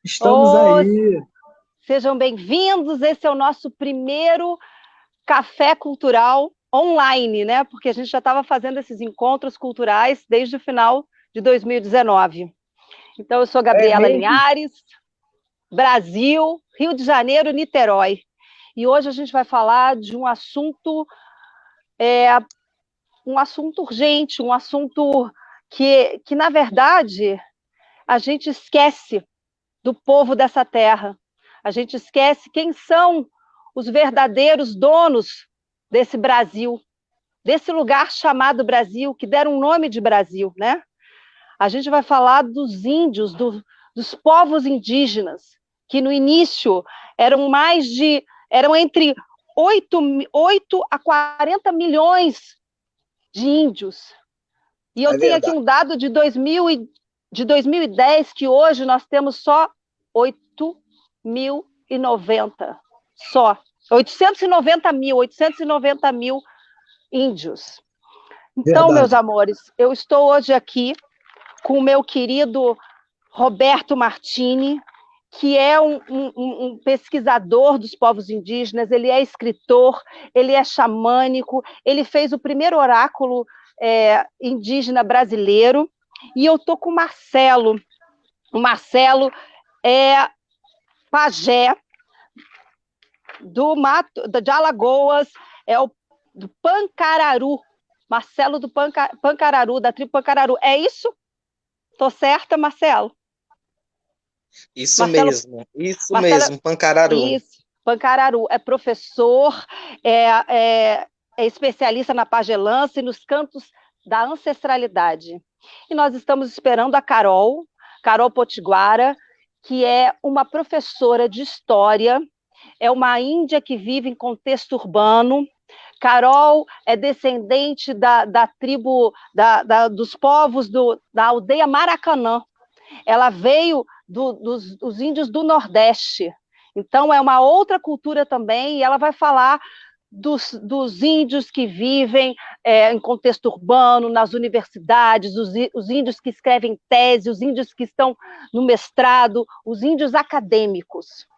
Estamos Ô, aí. sejam bem-vindos. Esse é o nosso primeiro café cultural online, né? Porque a gente já estava fazendo esses encontros culturais desde o final de 2019. Então, eu sou É Gabriela mesmo? Linhares, Brasil, Rio de Janeiro, Niterói. E hoje a gente vai falar de um assunto urgente, um assunto que na verdade, a gente esquece do povo dessa terra. A gente esquece quem são os verdadeiros donos desse Brasil, desse lugar chamado Brasil, que deram um nome de Brasil, né? A gente vai falar dos índios, dos povos indígenas, que no início eram entre 8 a 40 milhões de índios. E eu É tenho aqui verdade. um dado de 2010, que hoje nós temos só 8.090. Só. 890 mil índios. Então, meus Verdade. amores, eu estou hoje aqui com o meu querido Roberto Martini, que é um pesquisador dos povos indígenas, ele é escritor, ele é xamânico, ele fez o primeiro oráculo indígena brasileiro, e eu estou com o Marcelo é pajé de Alagoas, é o do Pancararu, Marcelo do Pancararu, da tribo Pancararu. É isso? Estou certa, Marcelo? Marcelo, Isso Marcelo, mesmo, Pancararu. isso, Pancararu é professor, é, é especialista na pagelança e nos cantos da ancestralidade. E nós estamos esperando a Carol Potiguara, que é uma professora de história, é uma índia que vive em contexto urbano. Carol é descendente da tribo, dos povos da aldeia Maracanã. Ela veio dos índios do Nordeste. Então, é uma outra cultura também, e ela vai falar dos índios que vivem em contexto urbano, nas universidades, os índios que escrevem tese, os índios que estão no mestrado, os índios acadêmicos.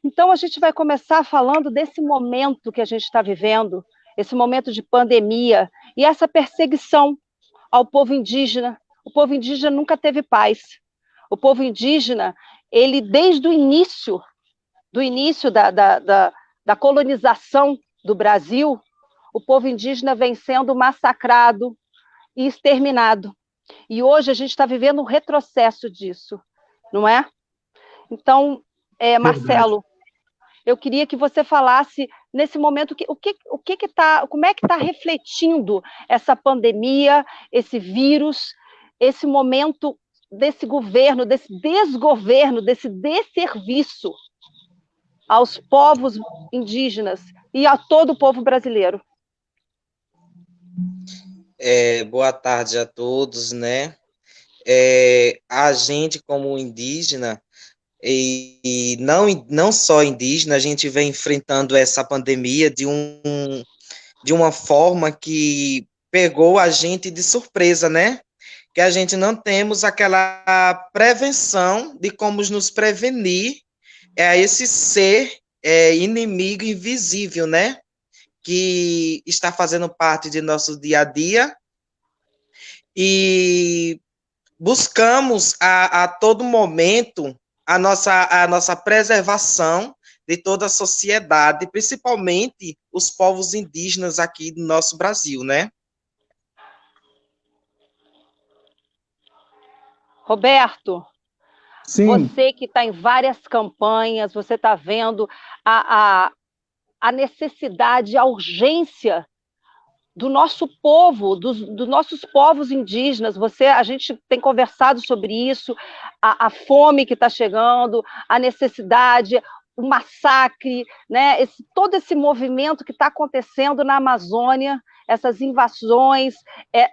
Então, a gente vai começar falando desse momento que a gente está vivendo, esse momento de pandemia e essa perseguição ao povo indígena. O povo indígena nunca teve paz. O povo indígena, ele desde o início, do início da colonização do Brasil, o povo indígena vem sendo massacrado e exterminado. E hoje a gente está vivendo um retrocesso disso, não é? Então, Verdade. Marcelo, eu queria que você falasse nesse momento como é que está refletindo essa pandemia, esse vírus, esse momento desse governo, desse desgoverno, desse desserviço aos povos indígenas e a todo o povo brasileiro. Boa tarde a todos, né? A gente, como indígena, e não só indígena, a gente vem enfrentando essa pandemia de uma forma que pegou a gente de surpresa, né? Que a gente não temos aquela prevenção de como nos prevenir a esse ser inimigo invisível, né? Que está fazendo parte de nosso dia a dia e buscamos a todo momento a nossa preservação de toda a sociedade, principalmente os povos indígenas aqui do nosso Brasil, né? Roberto, Sim, você que está em várias campanhas, você está vendo a, a, a necessidade, a urgência do nosso povo, dos nossos povos indígenas. A gente tem conversado sobre isso, a fome que está chegando, a necessidade, o massacre, né? Todo esse movimento que está acontecendo na Amazônia, essas invasões,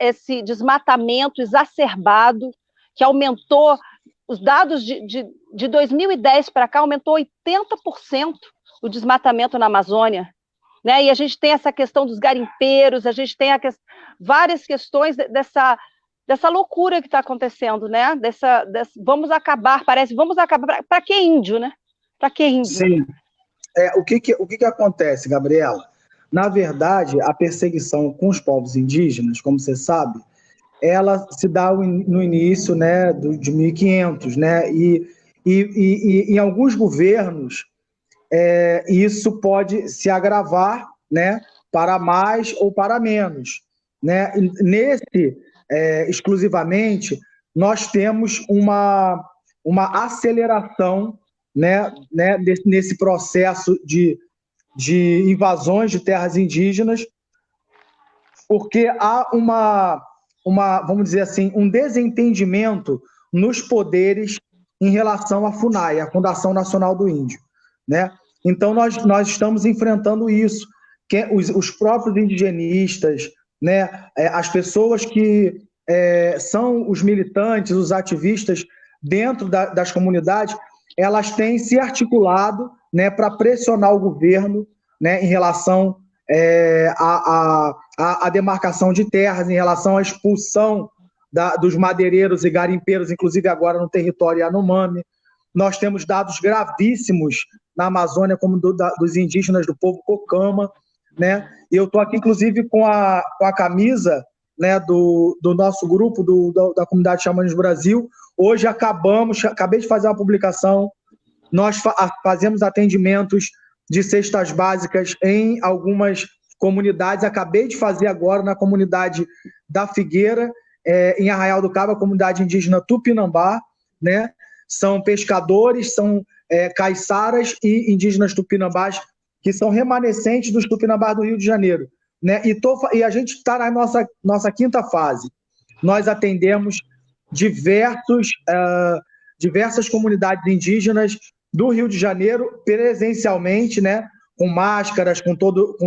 esse desmatamento exacerbado, que aumentou, os dados de 2010 para cá, aumentou 80% o desmatamento na Amazônia, né? E a gente tem essa questão dos garimpeiros, a gente tem várias questões dessa loucura que está acontecendo, né? Vamos acabar, para que índio, né? Para que índio? Sim. O que acontece, Gabriela? Na verdade, a perseguição com os povos indígenas, como você sabe, ela se dá no início, né, de 1500, né, e em alguns governos isso pode se agravar, né, para mais ou para menos, né? Nesse exclusivamente nós temos uma aceleração, né, nesse processo de invasões de terras indígenas, porque há vamos dizer assim, um desentendimento nos poderes em relação à FUNAI, a Fundação Nacional do Índio, né? Então, nós estamos enfrentando isso, que os próprios indigenistas, né, as pessoas que são os militantes, os ativistas dentro das comunidades, elas têm se articulado, né, para pressionar o governo, né, em relação a demarcação de terras, em relação à expulsão dos madeireiros e garimpeiros, inclusive agora no território Yanomami. Nós temos dados gravíssimos na Amazônia, como dos indígenas do povo Cocama, né? E eu estou aqui, inclusive, com a camisa, né, do nosso grupo, da comunidade Xamanes Brasil. Hoje acabei de fazer uma publicação, nós fazemos atendimentos de cestas básicas em algumas comunidades. Acabei de fazer agora na comunidade da Figueira, em Arraial do Cabo, a comunidade indígena Tupinambá, né? São pescadores, são caiçaras e indígenas tupinambás, que são remanescentes dos tupinambás do Rio de Janeiro, né? E a gente está na nossa quinta fase. Nós atendemos diversas comunidades indígenas do Rio de Janeiro, presencialmente, né, com máscaras, com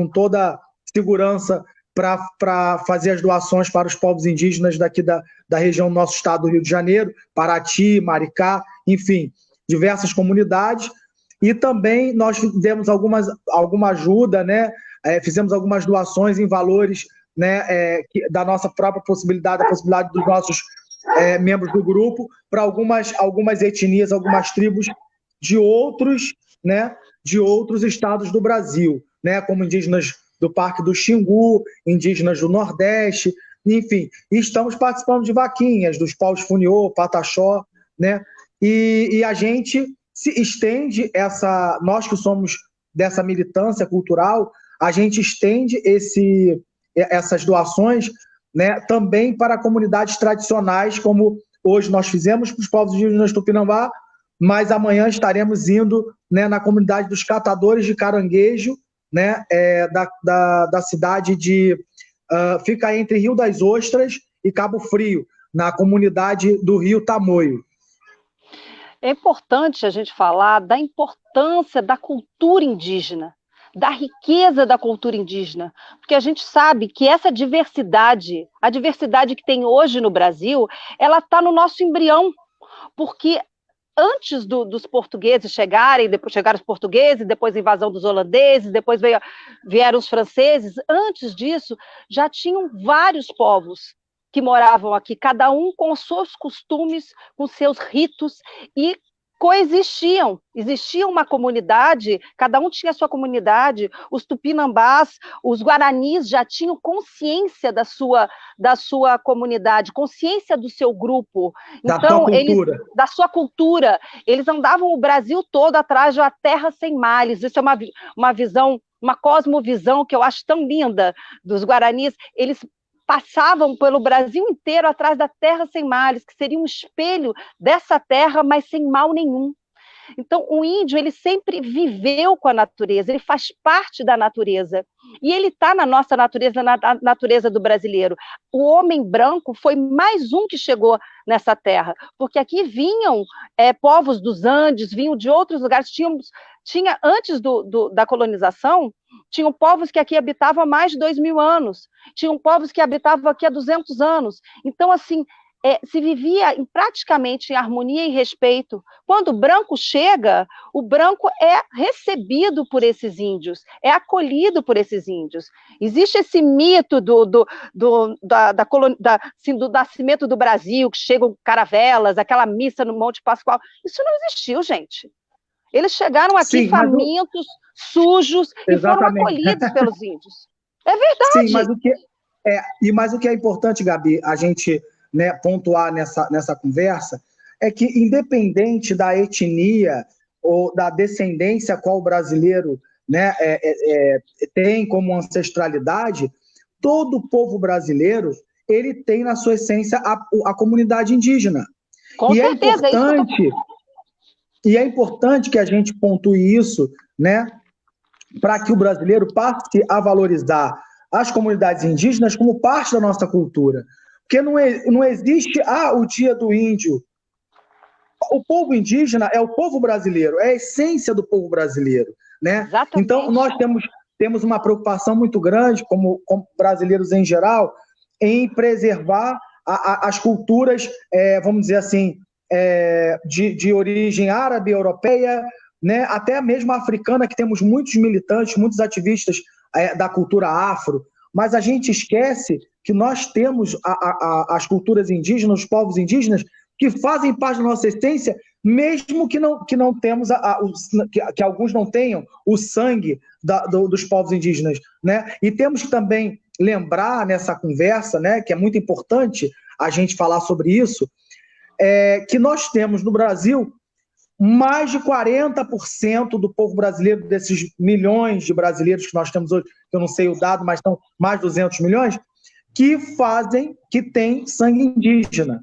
toda segurança para fazer as doações para os povos indígenas daqui da região do nosso estado do Rio de Janeiro, Paraty, Maricá, enfim, diversas comunidades. E também nós demos alguma ajuda, né, fizemos algumas doações em valores, né, da nossa própria possibilidade, a possibilidade dos nossos membros do grupo, para algumas etnias, algumas tribos de outros estados do Brasil, né, como indígenas do Parque do Xingu, indígenas do Nordeste, enfim. E estamos participando de vaquinhas, dos paus Funiô, Pataxó, né? E a gente se estende nós que somos dessa militância cultural, a gente estende essas doações, né, também para comunidades tradicionais, como hoje nós fizemos para os povos indígenas Tupinambá, mas amanhã estaremos indo, né, na comunidade dos catadores de caranguejo, né, da cidade fica entre Rio das Ostras e Cabo Frio, na comunidade do Rio Tamoio. É importante a gente falar da importância da cultura indígena, da riqueza da cultura indígena, porque a gente sabe que essa diversidade, a diversidade que tem hoje no Brasil, ela está no nosso embrião, porque antes dos portugueses chegarem, depois chegaram os portugueses, depois a invasão dos holandeses, depois vieram os franceses, antes disso já tinham vários povos que moravam aqui, cada um com os seus costumes, com seus ritos, e coexistiam. Existia uma comunidade, cada um tinha a sua comunidade, os tupinambás, os guaranis já tinham consciência da sua comunidade, consciência do seu grupo. Então, da sua cultura. Eles andavam o Brasil todo atrás de uma terra sem males. Isso é uma visão, uma cosmovisão que eu acho tão linda dos guaranis. Eles passavam pelo Brasil inteiro atrás da terra sem males, que seria um espelho dessa terra, mas sem mal nenhum. Então, o índio, ele sempre viveu com a natureza, ele faz parte da natureza, e ele está na nossa natureza, na natureza do brasileiro. O homem branco foi mais um que chegou nessa terra, porque aqui vinham povos dos Andes, vinham de outros lugares, tinha antes da colonização, tinham povos que aqui habitavam há mais de 2.000 anos, tinham povos que habitavam aqui há 200 anos. Então, assim, se vivia praticamente em harmonia e respeito. Quando o branco chega, o branco é recebido por esses índios, é acolhido por esses índios. Existe esse mito do nascimento do Brasil, que chegam caravelas, aquela missa no Monte Pascoal. Isso não existiu, gente. Eles chegaram aqui famintos, sujos, e foram acolhidos pelos índios. É verdade. Sim, mas o que é importante, Gabi, a gente, né, pontuar nessa conversa, é que, independente da etnia ou da descendência qual o brasileiro, né, tem como ancestralidade, todo o povo brasileiro ele tem na sua essência a comunidade indígena. Com certeza, e é importante que a gente pontue isso, né, para que o brasileiro passe a valorizar as comunidades indígenas como parte da nossa cultura. Porque não existe o Dia do Índio. O povo indígena é o povo brasileiro, é a essência do povo brasileiro, né? Exatamente. Então, nós temos uma preocupação muito grande, como brasileiros em geral, em preservar as culturas, vamos dizer assim, de origem árabe, europeia, né? Até mesmo africana, que temos muitos militantes, muitos ativistas da cultura afro, mas a gente esquece que nós temos as culturas indígenas, os povos indígenas, que fazem parte da nossa essência, mesmo que não temos, que alguns não tenham o sangue dos povos indígenas, né? E temos que também lembrar nessa conversa, né, que é muito importante a gente falar sobre isso, que nós temos no Brasil mais de 40% do povo brasileiro, desses milhões de brasileiros que nós temos hoje, eu não sei o dado, mas são mais de 200 milhões, que têm sangue indígena.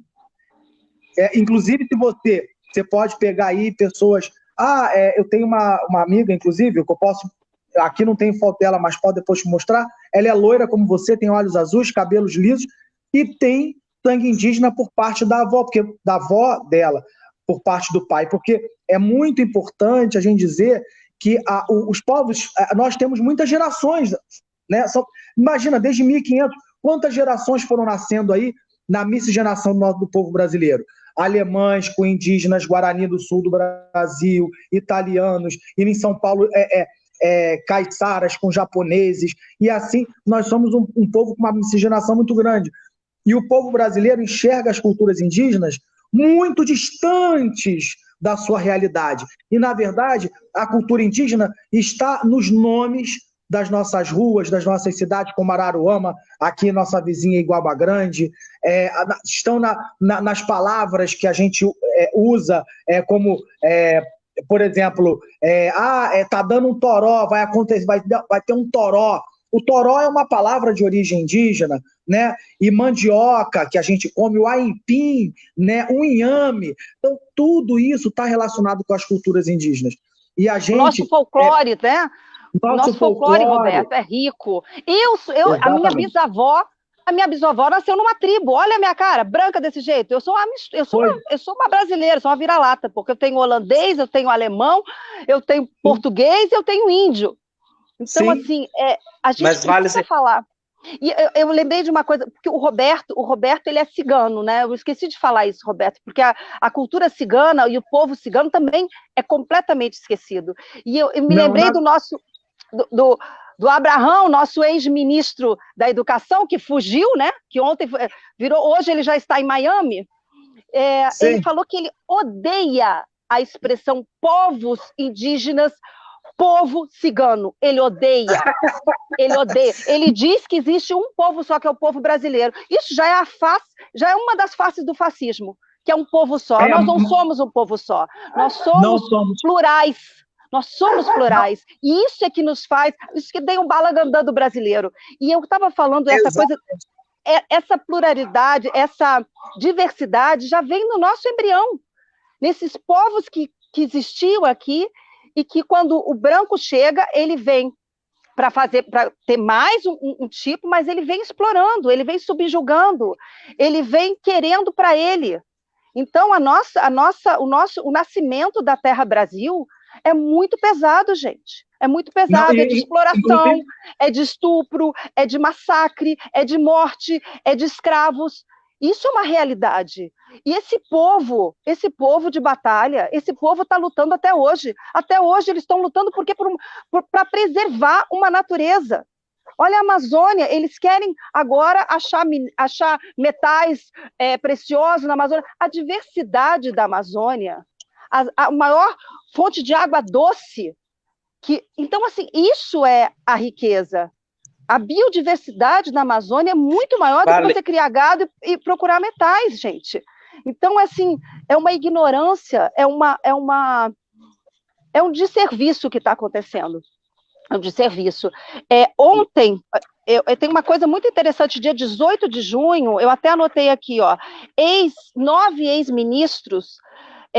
Inclusive, se você pode pegar aí pessoas... eu tenho uma amiga, inclusive, que eu posso... Aqui não tem foto dela, mas pode depois te mostrar. Ela é loira como você, tem olhos azuis, cabelos lisos, e tem sangue indígena por parte da avó dela, por parte do pai, porque é muito importante a gente dizer que os povos, nós temos muitas gerações, né? Imagina, desde 1500, quantas gerações foram nascendo aí na miscigenação do povo brasileiro? Alemães com indígenas, Guarani do sul do Brasil, italianos, e em São Paulo caiçaras com japoneses, e assim nós somos um povo com uma miscigenação muito grande. E o povo brasileiro enxerga as culturas indígenas muito distantes da sua realidade. E, na verdade, a cultura indígena está nos nomes das nossas ruas, das nossas cidades, como Araruama, aqui nossa vizinha Iguaba Grande, estão nas palavras que a gente usa, como, por exemplo, tá dando um toró, vai ter um toró. O toró é uma palavra de origem indígena, né? E mandioca, que a gente come, o aipim, né? O inhame. Então, tudo isso está relacionado com as culturas indígenas. E a gente... O nosso folclore, né? Nosso folclore, Roberto, é rico. A minha bisavó nasceu numa tribo. Olha a minha cara, branca desse jeito. Eu sou uma brasileira, sou uma vira-lata, porque eu tenho holandês, eu tenho alemão, eu tenho português, eu tenho índio. Então, sim, assim, a gente precisa falar. E eu lembrei de uma coisa, porque o Roberto, ele é cigano, né? Eu esqueci de falar isso, Roberto, porque a cultura cigana e o povo cigano também é completamente esquecido. E eu me lembrei do Abrahão, nosso ex-ministro da Educação, que fugiu, né? Que ontem hoje ele já está em Miami. Ele falou que ele odeia a expressão povos indígenas, povo cigano. Ele odeia. Ele diz que existe um povo só, que é o povo brasileiro. Isso já é uma das faces do fascismo, que é um povo só. Nós não somos um povo só. Nós somos plurais. Nós somos plurais. E isso é que nos faz, isso que tem um balagandã do brasileiro. E eu estava falando essa pluralidade, essa diversidade já vem no nosso embrião. Nesses povos que existiam aqui, e que quando o branco chega, ele vem para ter mais um tipo, mas ele vem explorando, ele vem subjugando, ele vem querendo para ele. Então, o nascimento da Terra Brasil é muito pesado, gente. É muito pesado, é de exploração, é de estupro, é de massacre, é de morte, é de escravos. Isso é uma realidade. E esse povo de batalha, esse povo está lutando até hoje. Até hoje eles estão lutando para preservar uma natureza. Olha a Amazônia, eles querem agora achar metais preciosos na Amazônia. A diversidade da Amazônia, a maior fonte de água doce. Então, assim, isso é a riqueza. A biodiversidade na Amazônia é muito maior do que você criar gado e procurar metais, gente. Então, assim, é uma ignorância, é um desserviço que está acontecendo. É um desserviço. Ontem, eu tenho uma coisa muito interessante, dia 18 de junho, eu até anotei aqui, ó, 9 ex-ministros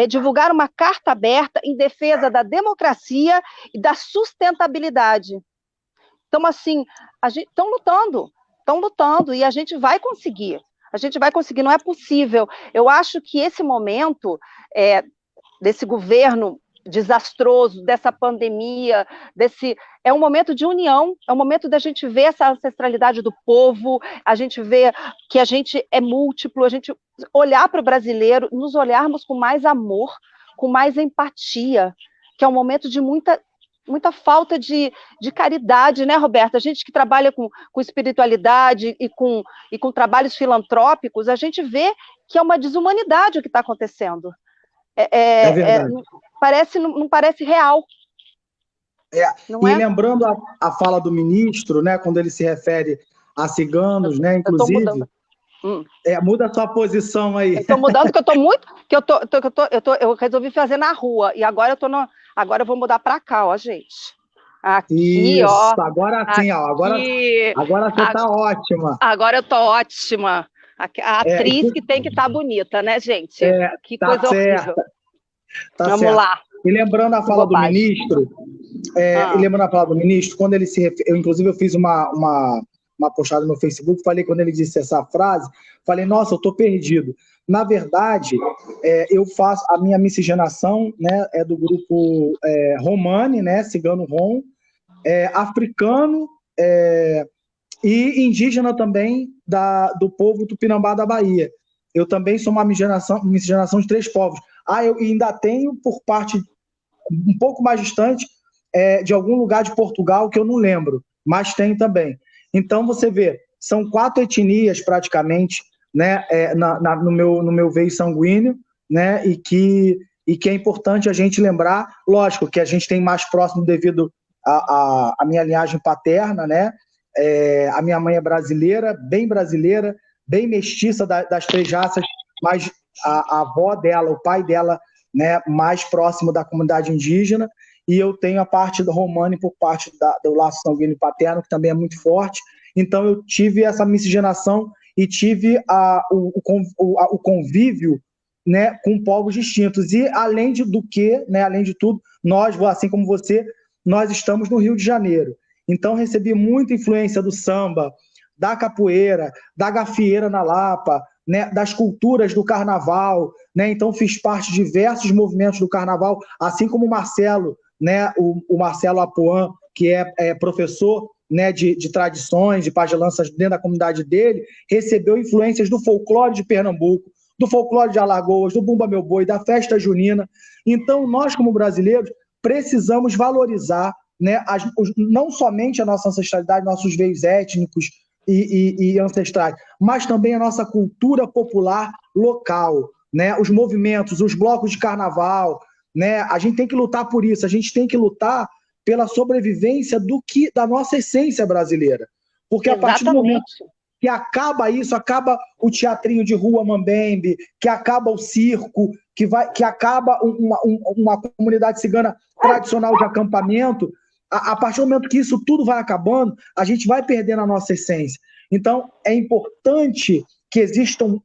divulgaram uma carta aberta em defesa da democracia e da sustentabilidade. Então, assim, estão lutando, e a gente vai conseguir. Não é possível. Eu acho que esse momento desse governo desastroso, dessa pandemia, é um momento de união, é um momento da gente ver essa ancestralidade do povo, a gente ver que a gente é múltiplo, a gente olhar para o brasileiro, nos olharmos com mais amor, com mais empatia, que é um momento de muita falta de caridade, né, Roberta? A gente que trabalha com espiritualidade e com trabalhos filantrópicos, a gente vê que é uma desumanidade o que está acontecendo. É verdade. Não parece real. Lembrando a fala do ministro, né, quando ele se refere a ciganos, né, inclusive, muda a sua posição aí. Estou mudando, que eu estou muito, eu resolvi fazer na rua, e agora agora eu vou mudar para cá, ó, gente. Aqui, isso, ó. Agora sim, ó. Agora você está ótima. Agora eu estou ótima. A atriz que tem que estar bonita, né, gente? Que tá coisa certa. horrível. Vamos certo. Lá. E lembrando a fala do ministro, quando ele se refere, inclusive eu fiz uma postagem no Facebook, falei quando ele disse essa frase, falei, nossa, eu estou perdido. Na verdade, eu faço a minha miscigenação, né, é do grupo Romani, né, cigano rom, africano e indígena também do povo Tupinambá da Bahia. Eu também sou uma miscigenação de 3 povos. Eu ainda tenho, por parte um pouco mais distante, de algum lugar de Portugal, que eu não lembro, mas tenho também. Então, você vê, são 4 etnias, praticamente, né, no meu veio sanguíneo, né, e que é importante a gente lembrar, lógico, que a gente tem mais próximo devido à minha linhagem paterna, né, a minha mãe é brasileira, bem mestiça das 3 raças, mas a avó dela, o pai dela, né, mais próximo da comunidade indígena, e eu tenho a parte do Romani por parte do laço sanguíneo paterno, que também é muito forte. Então eu tive essa miscigenação e tive o convívio, né, com povos distintos. E além de tudo, nós, assim como você, nós estamos no Rio de Janeiro. Então recebi muita influência do samba, da capoeira, da gafieira na Lapa, né, das culturas do carnaval, né? Então fiz parte de diversos movimentos do carnaval, assim como o Marcelo, né, o Marcelo Apuan, que é professor, né, de tradições, de pagelanças dentro da comunidade dele, recebeu influências do folclore de Pernambuco, do folclore de Alagoas, do Bumba Meu Boi, da festa junina. Então nós, como brasileiros, precisamos valorizar, né, não somente a nossa ancestralidade, nossos veios étnicos e ancestrais, mas também a nossa cultura popular local, né? Os movimentos, os blocos de carnaval, né? A gente tem que lutar por isso, a gente tem que lutar pela sobrevivência da nossa essência brasileira. Porque a partir do momento que acaba isso, acaba o teatrinho de rua mambembe, que acaba o circo, que acaba uma comunidade cigana tradicional de acampamento, a partir do momento que isso tudo vai acabando, a gente vai perdendo a nossa essência. Então, é importante que existam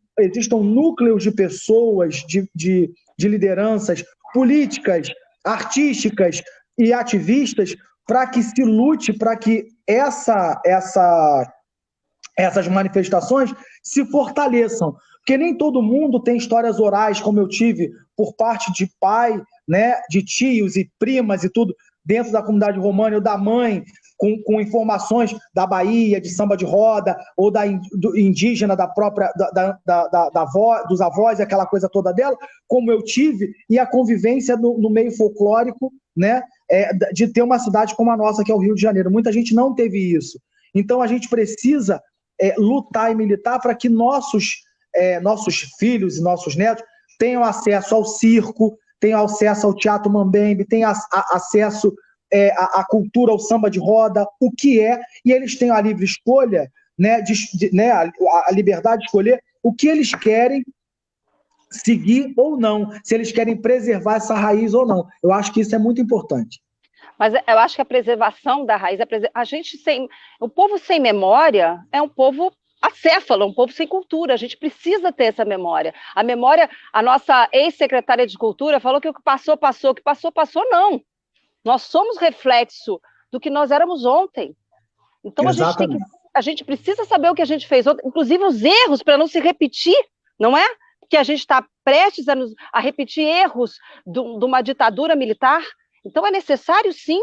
núcleos de pessoas, de lideranças políticas, artísticas e ativistas para que se lute, para que essas manifestações se fortaleçam. Porque nem todo mundo tem histórias orais, como eu tive, por parte de pai, né, de tios e primas e tudo, dentro da comunidade romana, ou da mãe, com informações da Bahia, de samba de roda, ou do indígena, da própria dos avós, aquela coisa toda dela, como eu tive, e a convivência no meio folclórico, né, de ter uma cidade como a nossa, que é o Rio de Janeiro. Muita gente não teve isso. Então a gente precisa lutar e militar para que nossos filhos e nossos netos tenham acesso ao circo, tenham acesso ao teatro mambembe, tenham acesso à cultura, ao samba de roda, o que e eles tenham a livre escolha, né, a liberdade de escolher o que eles querem seguir ou não, se eles querem preservar essa raiz ou não. Eu acho que isso é muito importante. Mas eu acho que a preservação da raiz, o povo sem memória é um povo acéfalo, um povo sem cultura. A gente precisa ter essa memória. A memória, a nossa ex-secretária de Cultura falou que o que passou, o que passou, não. Nós somos reflexo do que nós éramos ontem. Então a gente precisa saber o que a gente fez ontem, inclusive os erros, para não se repetir, não é? Porque a gente está prestes a repetir erros de uma ditadura militar. Então é necessário, sim,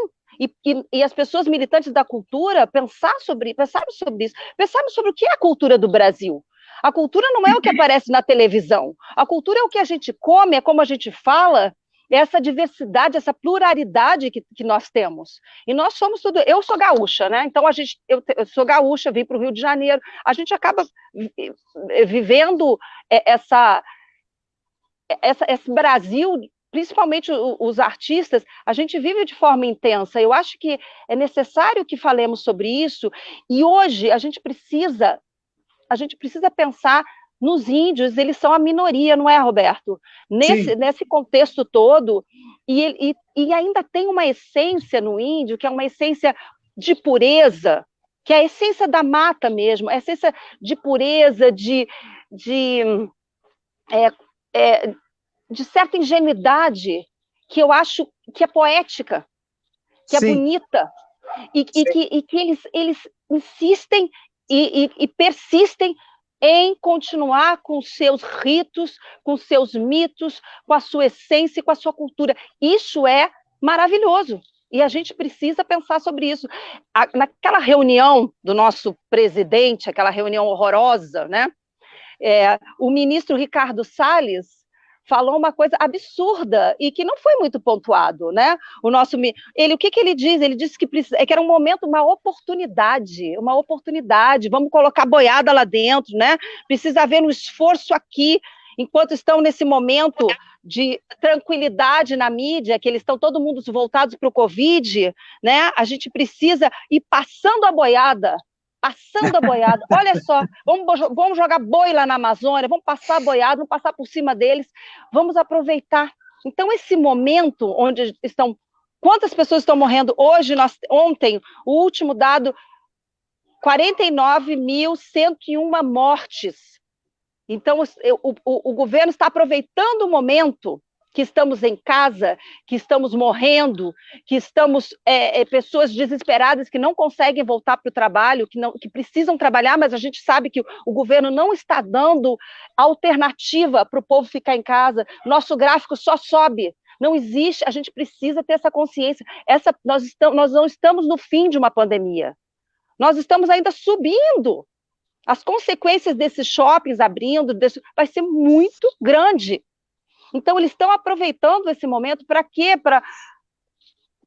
e as pessoas militantes da cultura pensaram sobre isso, pensaram sobre o que é a cultura do Brasil. A cultura não é o que aparece na televisão. A cultura é o que a gente come, é como a gente fala, é essa diversidade, essa pluralidade que nós temos. E nós somos tudo. Eu sou gaúcha, né? Então eu sou gaúcha, vim para o Rio de Janeiro. A gente acaba vivendo esse Brasil. Principalmente os artistas, a gente vive de forma intensa. Eu acho que é necessário que falemos sobre isso, e hoje a gente precisa pensar nos índios. Eles são a minoria, não é, Roberto? Nesse contexto todo, e ainda tem uma essência no índio, que é uma essência de pureza, que é a essência da mata mesmo, a essência de pureza, de certa ingenuidade, que eu acho que é poética, que é bonita, e que eles insistem e persistem em continuar com seus ritos, com seus mitos, com a sua essência e com a sua cultura. Isso é maravilhoso, e a gente precisa pensar sobre isso. Naquela reunião do nosso presidente, aquela reunião horrorosa, né? O ministro Ricardo Salles falou uma coisa absurda e que não foi muito pontuado, né? O que ele diz? Ele disse que era um momento, uma oportunidade, vamos colocar boiada lá dentro, né? Precisa haver um esforço aqui, enquanto estão nesse momento de tranquilidade na mídia, que eles estão todo mundo voltados para o Covid, né? A gente precisa ir passando a boiada. Olha só, vamos jogar boi lá na Amazônia, vamos passar a boiada, vamos passar por cima deles, vamos aproveitar. Então, esse momento onde estão, quantas pessoas estão morrendo hoje, ontem, o último dado, 49.101 mortes. Então, o governo está aproveitando o momento que estamos em casa, que estamos morrendo, que estamos pessoas desesperadas que não conseguem voltar para o trabalho, que precisam trabalhar, mas a gente sabe que o governo não está dando alternativa para o povo ficar em casa. Nosso gráfico só sobe. Não existe, a gente precisa ter essa consciência. Nós não estamos no fim de uma pandemia. Nós estamos ainda subindo. As consequências desses shoppings abrindo vai ser muito grande. Então, eles estão aproveitando esse momento para quê? Para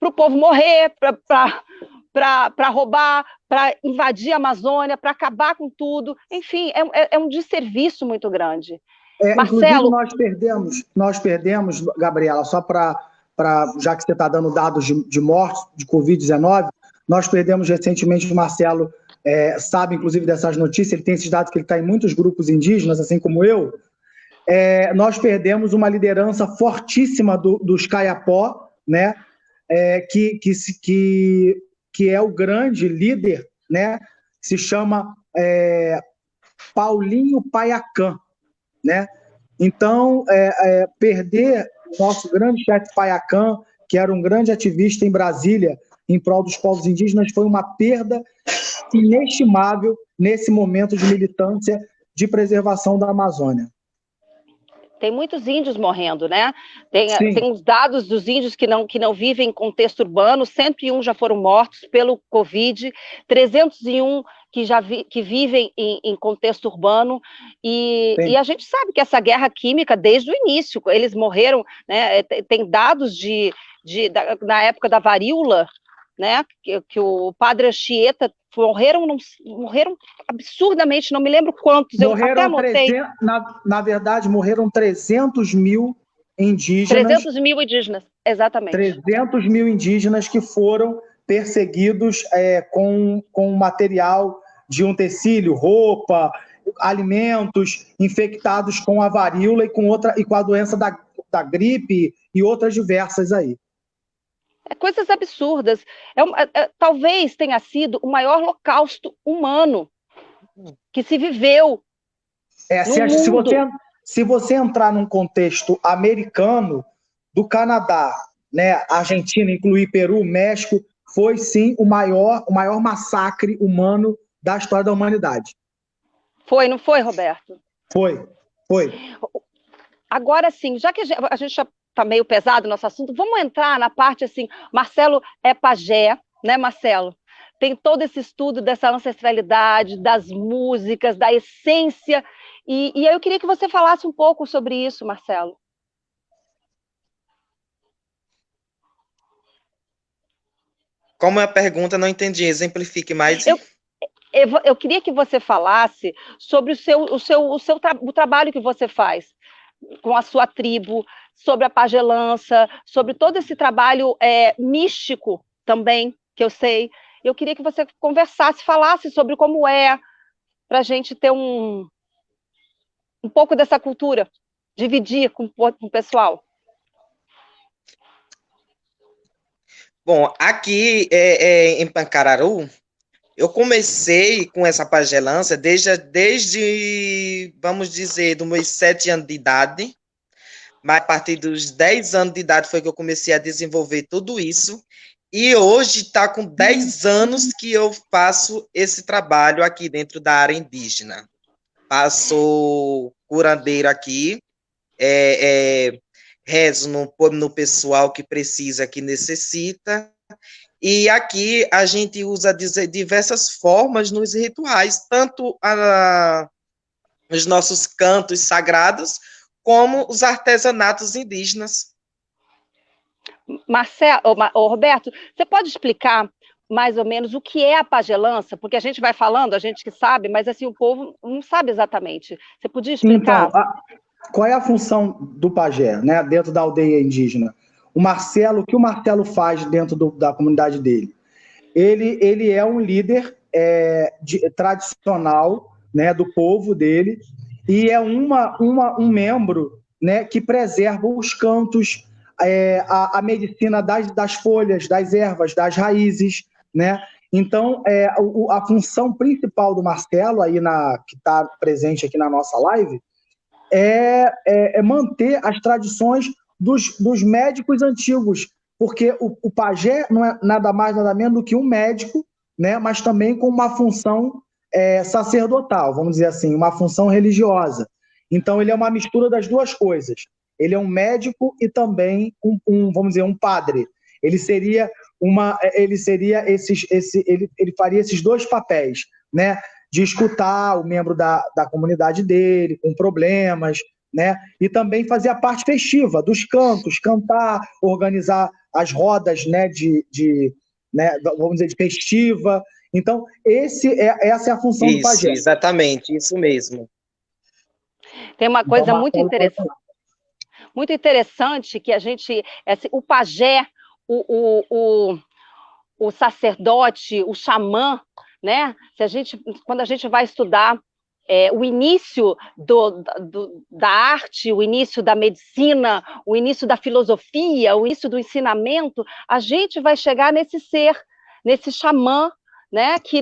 o povo morrer, para roubar, para invadir a Amazônia, para acabar com tudo. Enfim, é um desserviço muito grande. Marcelo... Nós perdemos, Gabriela, só já que você está dando dados de mortes de Covid-19, nós perdemos recentemente o Marcelo, sabe, inclusive, dessas notícias, ele tem esses dados que ele está em muitos grupos indígenas, assim como eu. Nós perdemos uma liderança fortíssima dos Kayapó, né? Que é o grande líder, né? Se chama Paulinho Paiacã, né? Então, perder o nosso grande chefe Paiacã, que era um grande ativista em Brasília em prol dos povos indígenas, foi uma perda inestimável nesse momento de militância de preservação da Amazônia. Tem muitos índios morrendo, né? Tem os dados dos índios que não vivem em contexto urbano, 101 já foram mortos pelo Covid, 301 que vivem em contexto urbano, e a gente sabe que essa guerra química, desde o início, eles morreram, né? Tem dados na época da varíola, né? Que o padre Anchieta morreram absurdamente, não me lembro quantos, eu até anotei. Na verdade, morreram 300 mil indígenas. 300 mil indígenas, exatamente. 300 mil indígenas que foram perseguidos com material de utensílio, roupa, alimentos, infectados com a varíola e com a doença da gripe e outras diversas aí. Coisas absurdas. Talvez tenha sido o maior holocausto humano que se viveu no mundo. Se você entrar num contexto americano, do Canadá, né, Argentina, incluir Peru, México, foi sim o maior massacre humano da história da humanidade. Foi, não foi, Roberto? Foi. Agora sim, já que a gente já está meio pesado o nosso assunto, vamos entrar na parte assim, Marcelo é pajé, né, Marcelo? Tem todo esse estudo dessa ancestralidade, das músicas, da essência, e eu queria que você falasse um pouco sobre isso, Marcelo. Como é a pergunta? Não entendi, exemplifique mais. Eu queria que você falasse sobre o trabalho que você faz com a sua tribo, sobre a pagelança, sobre todo esse trabalho místico também, que eu sei. Eu queria que você conversasse, falasse sobre como para a gente ter um pouco dessa cultura, dividir com o pessoal. Bom, aqui em Pancararu, eu comecei com essa pagelança desde, vamos dizer, dos meus 7 anos de idade, mas a partir dos 10 anos de idade foi que eu comecei a desenvolver tudo isso, e hoje está com 10 anos que eu faço esse trabalho aqui dentro da área indígena. Passo curandeiro aqui, rezo no pessoal que precisa, que necessita, e aqui a gente usa diversas formas nos rituais, tanto os nossos cantos sagrados, como os artesanatos indígenas. Marcelo, Roberto, você pode explicar mais ou menos o que é a pagelança? Porque a gente vai falando, a gente que sabe, mas assim o povo não sabe exatamente. Você podia explicar? Então, qual é a função do pajé, né, dentro da aldeia indígena? O que o Marcelo faz dentro da comunidade dele? Ele é um líder tradicional, né, do povo dele, e é um membro, né, que preserva os cantos, a medicina das folhas, das ervas, das raízes, né? Então, a função principal do Marcelo, aí que está presente aqui na nossa live, é manter as tradições dos médicos antigos, porque o pajé não é nada mais, nada menos do que um médico, né, mas também com uma função sacerdotal, vamos dizer assim, uma função religiosa. Então, ele é uma mistura das duas coisas. Ele é um médico e também vamos dizer, um padre. Ele faria esses dois papéis, né, de escutar o membro da comunidade dele com problemas, né, e também fazer a parte festiva dos cantos, cantar, organizar as rodas, né, né, vamos dizer, de festiva. Então, essa é a função do pajé. Exatamente, isso mesmo. Tem uma coisa muito interessante que a gente, o pajé, o sacerdote, o xamã, né? Quando a gente vai estudar o início da arte, o início da medicina, o início da filosofia, o início do ensinamento, a gente vai chegar nesse ser, nesse xamã, né, que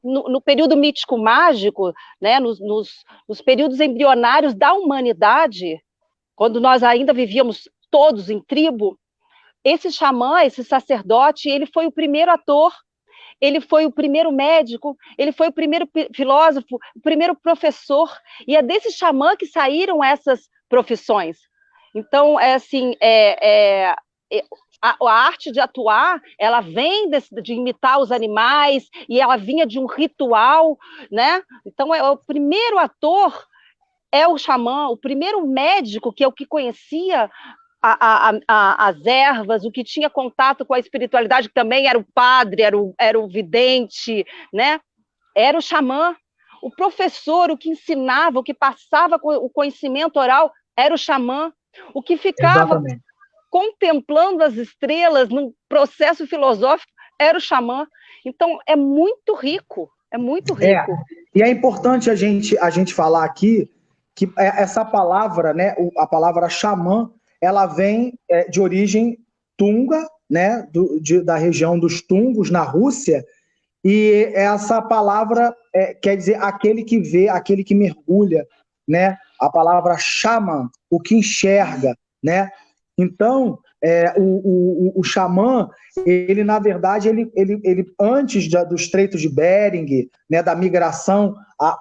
no período mítico-mágico, né, nos períodos embrionários da humanidade, quando nós ainda vivíamos todos em tribo, esse xamã, esse sacerdote, ele foi o primeiro ator, ele foi o primeiro médico, ele foi o primeiro filósofo, o primeiro professor, e é desse xamã que saíram essas profissões. Então, a arte de atuar, ela vem de imitar os animais, e ela vinha de um ritual, né? Então, o primeiro ator é o xamã, o primeiro médico, que é o que conhecia as ervas, o que tinha contato com a espiritualidade, que também era o padre, era o vidente, né? Era o xamã. O professor, o que ensinava, o que passava o conhecimento oral, era o xamã. O que ficava Exatamente. contemplando as estrelas num processo filosófico era o xamã. Então, é muito rico, é muito rico. E é importante a gente falar aqui que essa palavra, né, a palavra xamã, ela vem de origem tunga, né, da região dos Tungos, na Rússia, e essa palavra quer dizer aquele que vê, aquele que mergulha, né? A palavra xamã, o que enxerga, né? Então, o xamã, ele, na verdade, ele antes do Estreito de Bering, né, da migração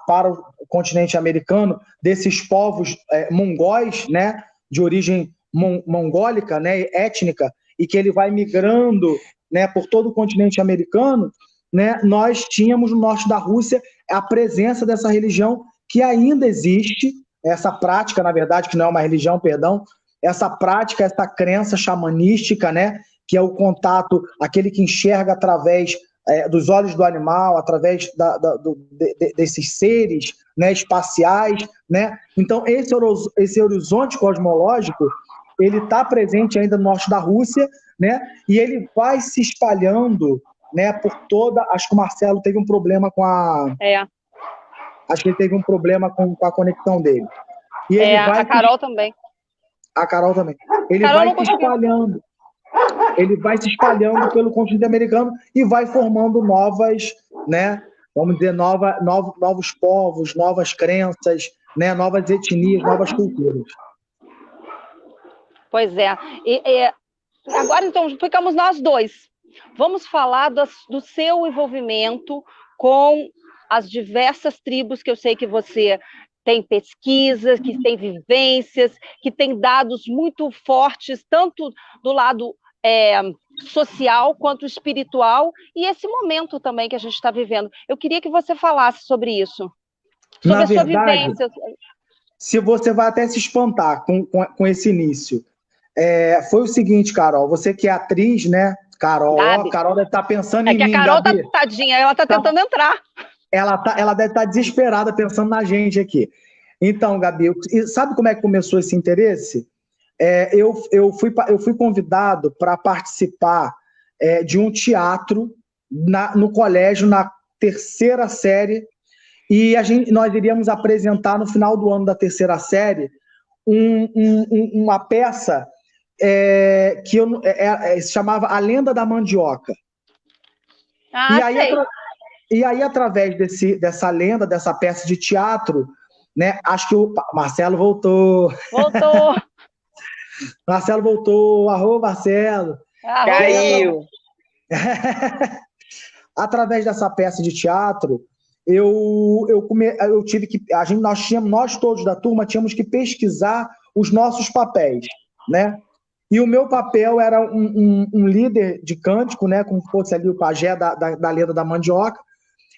para o continente americano, desses povos mongóis, né, de origem mongólica, né, étnica, e que ele vai migrando, né, por todo o continente americano, né, nós tínhamos no norte da Rússia a presença dessa religião que ainda existe, essa prática, na verdade, que não é uma religião, perdão, essa prática, essa crença xamanística, né, que é o contato, aquele que enxerga através dos olhos do animal, através desses seres, né, espaciais, né? Então, esse horizonte cosmológico, ele está presente ainda no norte da Rússia, né? E ele vai se espalhando, né, por toda... Acho que o Marcelo teve um problema com a... Acho que ele teve um problema com a conexão dele. E ele vai a Carol também. A Carol também. Ele vai se espalhando. Ele vai se espalhando pelo continente americano e vai formando novas, né, vamos dizer, novos povos, novas crenças, né, novas etnias, novas culturas. Pois é. Agora, então, ficamos nós dois. Vamos falar do seu envolvimento com as diversas tribos, que eu sei que você tem pesquisas, que tem vivências, que tem dados muito fortes, tanto do lado social quanto espiritual, e esse momento também que a gente está vivendo. Eu queria que você falasse sobre isso, sobre a sua vivência. Se você vai até se espantar com esse início. Foi o seguinte, Carol, você que é atriz, né? Carol deve estar pensando em mim, que a Carol Gabi. tá tadinha, ela tá tentando entrar. Ela deve estar desesperada pensando na gente aqui. Então, Gabi, sabe como é que começou esse interesse? Eu fui convidado para participar de um teatro no colégio, na terceira série, e nós iríamos apresentar no final do ano da terceira série uma peça que se chamava A Lenda da Mandioca. E aí, através dessa lenda, dessa peça de teatro, né, acho que o Marcelo voltou. Marcelo voltou. Arro, Marcelo. Caiu. Através dessa peça de teatro, eu tive que... nós todos da turma tínhamos que pesquisar os nossos papéis, né? E o meu papel era um líder de cântico, né, como fosse ali o pajé da lenda da mandioca,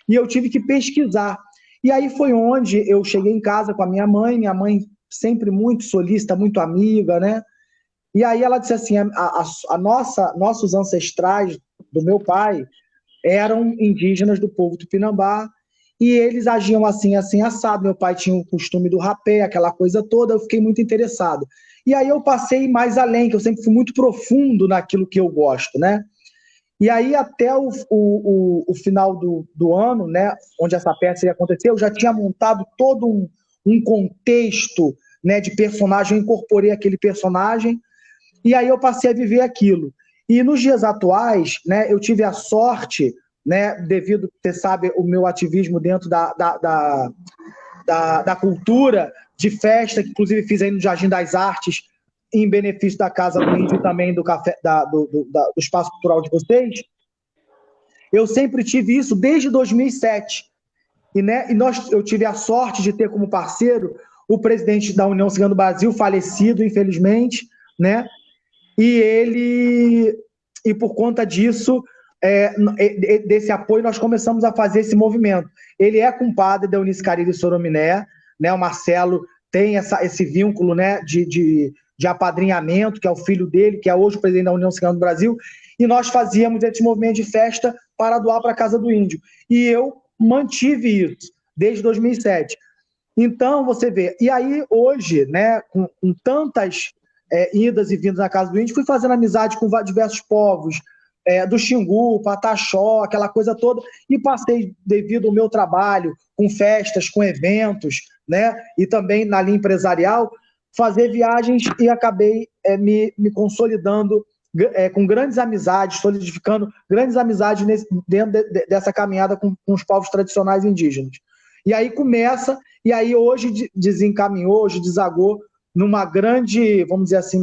e eu tive que pesquisar. E aí foi onde eu cheguei em casa com a minha mãe sempre muito solícita, muito amiga, né? E aí ela disse assim, nossos ancestrais do meu pai eram indígenas do povo Tupinambá, e eles agiam assim, assado. Meu pai tinha o costume do rapé, aquela coisa toda, eu fiquei muito interessado. E aí eu passei mais além, que eu sempre fui muito profundo naquilo que eu gosto, né? E aí até o final do ano, né, onde essa peça ia acontecer, eu já tinha montado todo um contexto, né, de personagem, eu incorporei aquele personagem, e aí eu passei a viver aquilo. E nos dias atuais, né, eu tive a sorte, né, devido, você sabe, o meu ativismo dentro da cultura, de festa, que inclusive fiz aí no Jardim das Artes, em benefício da Casa do Índio e também do Espaço Cultural de vocês. Eu sempre tive isso desde 2007. Eu tive a sorte de ter como parceiro o presidente da União Cigana do Brasil, falecido, infelizmente, né? E por conta disso, desse apoio, nós começamos a fazer esse movimento. Ele é compadre da Eunice Cariri Sorominé, né? O Marcelo tem esse vínculo, né, de apadrinhamento, que é o filho dele, que é hoje o presidente da União Cigana do Brasil, e nós fazíamos esse movimento de festa para doar para a Casa do Índio. E eu mantive isso desde 2007. Então, você vê, e aí hoje, né, com tantas idas e vindas na Casa do Índio, fui fazendo amizade com diversos povos, do Xingu, Pataxó, aquela coisa toda, e passei, devido ao meu trabalho, com festas, com eventos, né, e também na linha empresarial, fazer viagens e acabei me consolidando com grandes amizades, solidificando grandes amizades dentro dessa caminhada com os povos tradicionais indígenas. E aí começa, e aí hoje desencaminhou, hoje desagou numa grande, vamos dizer assim,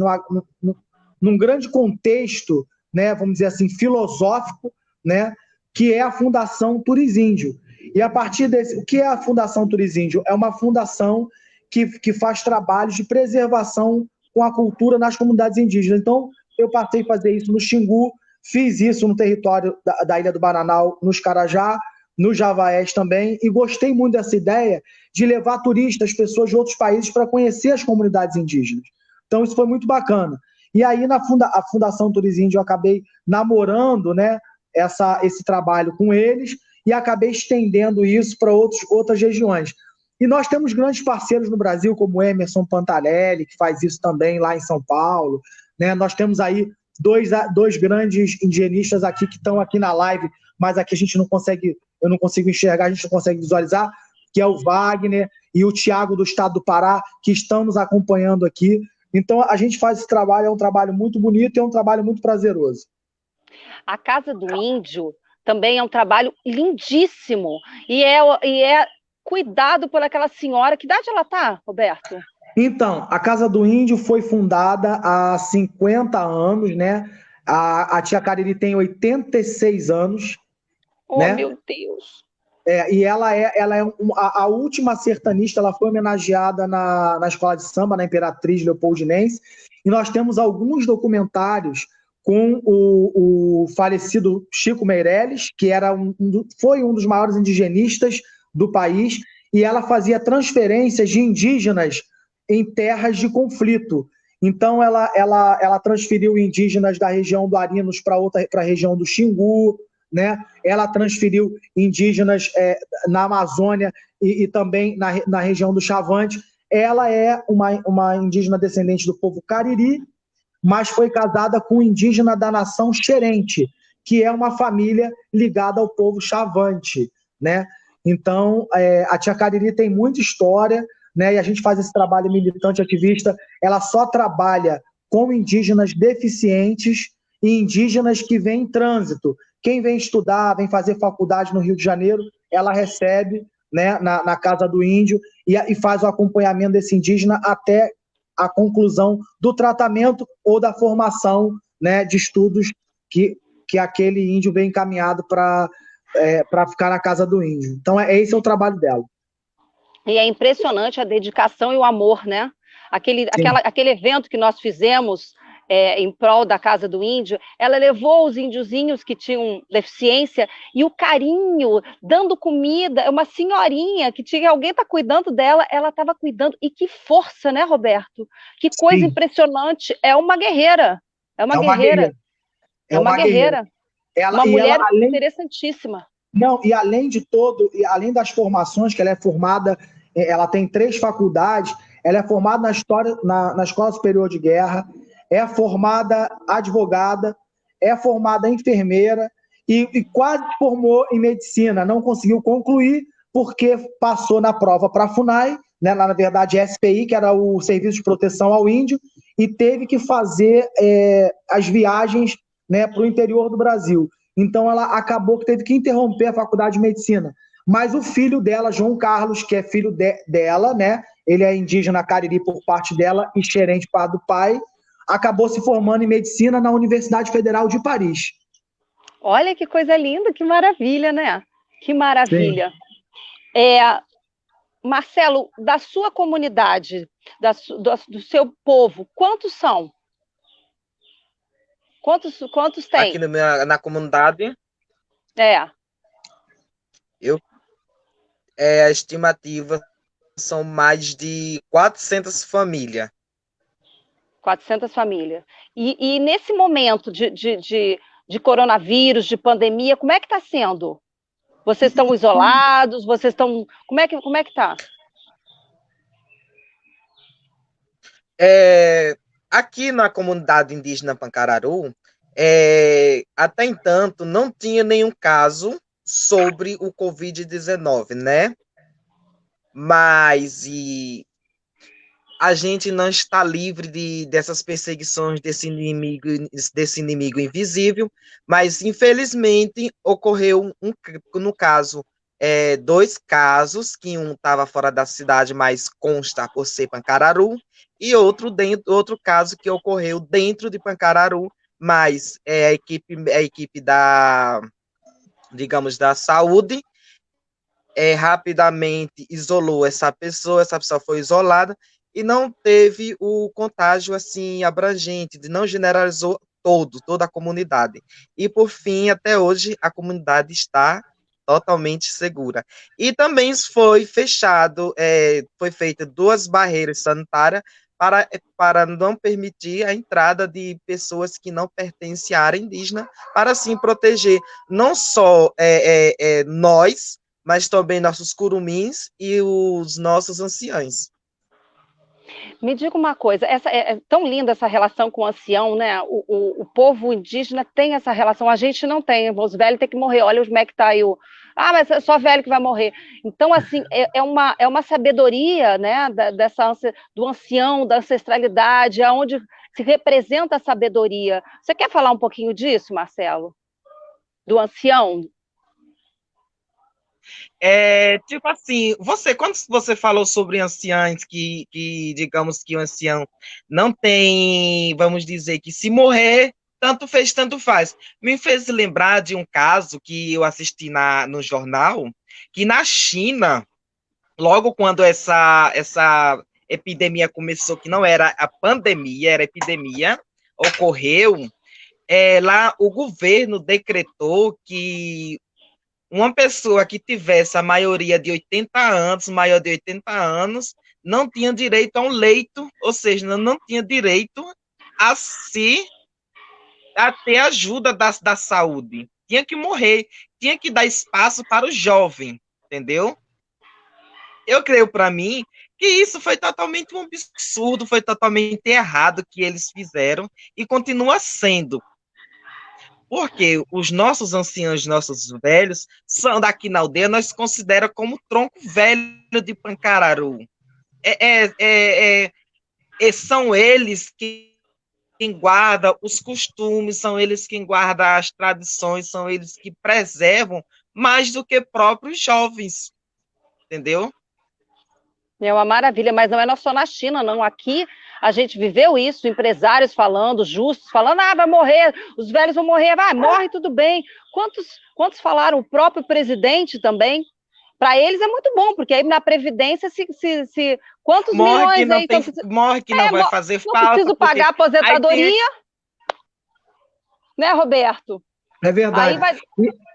num grande contexto, né, vamos dizer assim, filosófico, né, que é a Fundação Turizíndio. E a partir desse, o que é a Fundação Turizíndio? É uma fundação que faz trabalhos de preservação com a cultura nas comunidades indígenas. Então, eu passei a fazer isso no Xingu, fiz isso no território da Ilha do Bananal, nos Carajá, no Javaés também, e gostei muito dessa ideia de levar turistas, pessoas de outros países, para conhecer as comunidades indígenas. Então, isso foi muito bacana. E aí, a Fundação Turizíndio, eu acabei namorando, né, esse trabalho com eles e acabei estendendo isso para outras regiões. E nós temos grandes parceiros no Brasil, como o Emerson Pantalelli, que faz isso também lá em São Paulo, né? Nós temos aí dois grandes indigenistas aqui que estão aqui na live, mas aqui a gente não consegue, eu não consigo enxergar, a gente não consegue visualizar, que é o Wagner e o Tiago do Estado do Pará, que estamos acompanhando aqui. Então, a gente faz esse trabalho, é um trabalho muito bonito e é um trabalho muito prazeroso. A Casa do Índio também é um trabalho lindíssimo e é cuidado por aquela senhora. Que idade ela está, Roberto? Então, a Casa do Índio foi fundada há 50 anos, né? A tia Cariri tem 86 anos. Oh, né? Meu Deus! E ela é a última sertanista, ela foi homenageada na escola de samba, na Imperatriz Leopoldinense, e nós temos alguns documentários com o falecido Chico Meireles, que foi um dos maiores indigenistas do país, e ela fazia transferências de indígenas em terras de conflito. Então, ela transferiu indígenas da região do Arinos para a região do Xingu, né? Ela transferiu indígenas na Amazônia e também na região do Chavante. Ela é uma indígena descendente do povo Cariri, mas foi casada com um indígena da nação Xerente, que é uma família ligada ao povo Chavante, né? Então, a tia Cariri tem muita história, né? E a gente faz esse trabalho militante ativista. Ela só trabalha com indígenas deficientes e indígenas que vêm em trânsito. Quem vem estudar, vem fazer faculdade no Rio de Janeiro, ela recebe, né, na Casa do Índio e faz o acompanhamento desse indígena até a conclusão do tratamento ou da formação, né, de estudos que aquele índio vem encaminhado para ficar na Casa do Índio. Então, esse é o trabalho dela. E é impressionante a dedicação e o amor, né? Aquele evento que nós fizemos em prol da Casa do Índio, ela levou os índiozinhos que tinham deficiência e o carinho, dando comida, uma senhorinha que tinha alguém tá cuidando dela, ela estava cuidando, e que força, né, Roberto? Que coisa impressionante, é uma guerreira, é uma guerreira. Uma mulher interessantíssima. Não, e além de além das formações que ela é formada, ela tem 3 faculdades, ela é formada na Escola Superior de Guerra, é formada advogada, é formada enfermeira e quase formou em medicina, não conseguiu concluir porque passou na prova para a FUNAI, né, na verdade SPI, que era o Serviço de Proteção ao Índio, e teve que fazer as viagens, né, para o interior do Brasil. Então ela acabou que teve que interromper a faculdade de medicina. Mas o filho dela, João Carlos, que é filho dela, né, ele é indígena Cariri por parte dela e xerente por parte do pai, acabou se formando em medicina na Universidade Federal de Paris. Olha que coisa linda, que maravilha, né? Que maravilha. Marcelo, da sua comunidade, do seu povo, quantos são? Quantos Aqui tem? na comunidade, É, eu, a estimativa são mais de 400 famílias. 400 famílias. E nesse momento de coronavírus, de pandemia, como é que está sendo? Vocês estão isolados? Vocês estão. Como é que está? É, aqui na comunidade indígena Pancararu, até entanto, não tinha nenhum caso sobre o Covid-19, né? Mas a gente não está livre dessas perseguições desse inimigo invisível, mas infelizmente ocorreu no caso, dois casos, que um estava fora da cidade, mas consta por ser Pancararu, e outro caso que ocorreu dentro de Pancararu, mas a equipe da, digamos, da saúde rapidamente isolou essa pessoa foi isolada e não teve o contágio assim abrangente, não generalizou toda a comunidade. E por fim, até hoje, a comunidade está totalmente segura. E também foi fechado, foi feita 2 barreiras sanitárias para não permitir a entrada de pessoas que não pertencem à área indígena, para assim proteger não só nós, mas também nossos curumins e os nossos anciãos. Me diga uma coisa, é tão linda essa relação com o ancião, né? O povo indígena tem essa relação, a gente não tem, os velhos têm que morrer, olha como é que está aí o... Ah, mas é só velho que vai morrer. Então, assim, é uma sabedoria, né, do ancião, da ancestralidade, aonde se representa a sabedoria. Você quer falar um pouquinho disso, Marcelo? Do ancião? Tipo assim, quando você falou sobre anciãos, digamos que o ancião não tem, vamos dizer que se morrer, tanto fez, tanto faz. Me fez lembrar de um caso que eu assisti no jornal, que na China, logo quando essa epidemia começou, que não era a pandemia, era a epidemia, ocorreu, lá o governo decretou que uma pessoa que tivesse a maioria de 80 anos, maior de 80 anos, não tinha direito a um leito, ou seja, não tinha direito a se a ter ajuda da saúde. Tinha que morrer, tinha que dar espaço para o jovem, entendeu? Eu creio para mim que isso foi totalmente um absurdo, foi totalmente errado que eles fizeram e continua sendo. Porque os nossos anciãos, nossos velhos, são daqui na aldeia, nós consideramos como tronco velho de Pancararu. São eles quem guardam os costumes, são eles quem guardam as tradições, são eles que preservam mais do que próprios jovens, entendeu? É uma maravilha, mas não é só na China, não. Aqui a gente viveu isso, empresários falando, justos falando, vai morrer, os velhos vão morrer, vai, morre, tudo bem. Quantos falaram? O próprio presidente também. Para eles é muito bom, porque aí na Previdência, quantos Morre que milhões não aí tem, morre que não vai fazer não falta, preciso porque pagar aí tem, aposentadoria, né, Roberto? É Aí verdade. vai.